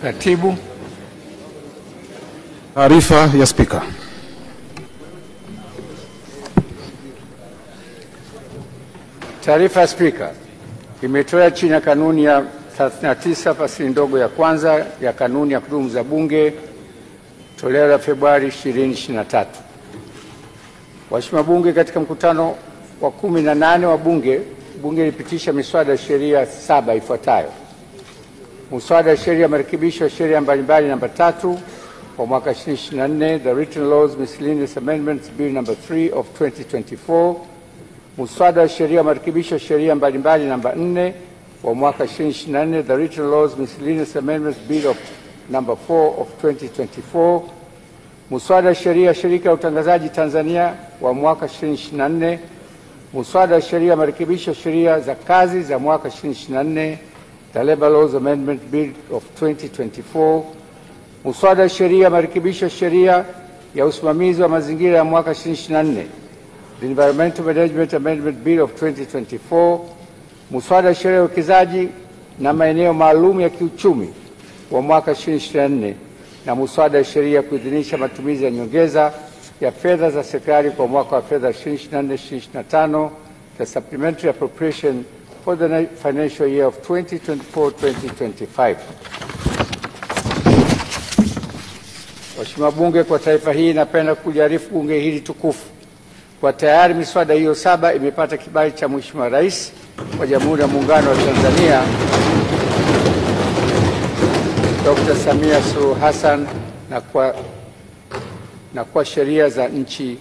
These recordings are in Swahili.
Katibu. Taarifa ya Spika. Taarifa ya Spika imetolewa chini ya kanuni ya 39 fasili ndogo ya kwanza ya kanuni ya kudumu za Bunge toleo la Februari 2023. Waheshimiwa Bunge, katika mkutano wa 18 wa Bunge ilipitisha miswada ya sheria 7 ifuatayo: muswada wa sheria marekebisho ya sheria mbalimbali namba 3 kwa mwaka 2024, the Written Laws Miscellaneous Amendments Bill number 3 of 2024, muswada wa sheria marekebisho ya sheria mbalimbali namba 4 kwa mwaka 2024, the Written Laws Miscellaneous Amendments Bill of number 4 of 2024, muswada wa sheria ya shirika la utangazaji Tanzania wa mwaka 2024, muswada wa sheria marekebisho ya sheria za kazi za mwaka 2024, the Labor Laws Amendment Bill of 2024, muswada wa sheria marekebisho ya sheria ya usimamizi wa mazingira ya mwaka 2024, the Environmental Management Amendment Bill of 2024, muswada wa sheria ya uwekezaji na maeneo maalum ya kiuchumi wa mwaka 2024, na muswada wa sheria kuidhinisha matumizi ya nyongeza ya fedha za serikali kwa mwaka wa fedha 2024-2025, the supplementary appropriation for the financial year of 2024-2025. Waheshimiwa Bunge, kwa taarifa hii napenda kuliarifu Bunge hili tukufu kwa tayari miswada hiyo 7 imepata kibali cha Mheshimiwa Rais wa Jamhuri ya Muungano wa Tanzania Dr. Samia Suluhu Hassan na kwa sheria za nchi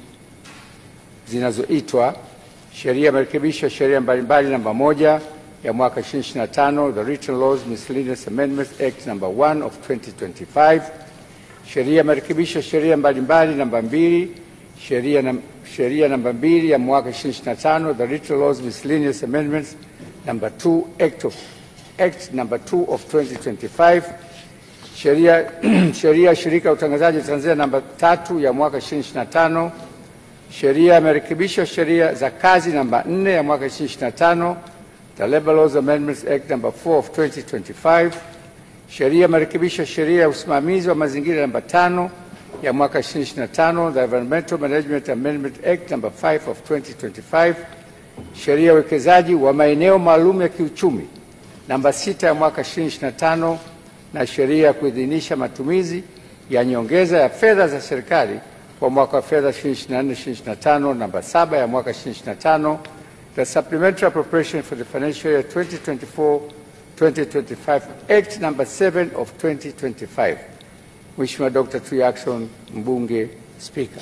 zinazoitwa sheria marekebisho ya sheria mbalimbali namba 1 ya mwaka 2025, the Written Laws Miscellaneous Amendments Act number 1 of 2025, sheria marekebisho ya sheria mbalimbali namba 2, sheria namba 2 ya mwaka 2025, the Written Laws Miscellaneous Amendments number 2 Act number 2 of 2025, sheria shirika la utangazaji Tanzania namba 3 ya mwaka 2025, sheria marekebisho sheria za kazi namba 4 ya mwaka 2025, the Labor Laws Amendments Act number 4 of 2025, sheria marekebisho sheria ya usimamizi wa mazingira namba 5 ya mwaka 2025, the Environmental Management Amendment Act number 5 of 2025, sheria ya uwekezaji wa maeneo maalum ya kiuchumi namba 6 ya mwaka 2025, na sheria ya kuidhinisha matumizi ya nyongeza ya fedha za serikali kwa mwaka wa fedha 2024-2025 namba 7 ya mwaka 2025, the supplementary appropriation for the financial year 2024-2025 Act number 7 of 2025. Mheshimiwa Dr. Tulia Ackson, Mbunge, Spika.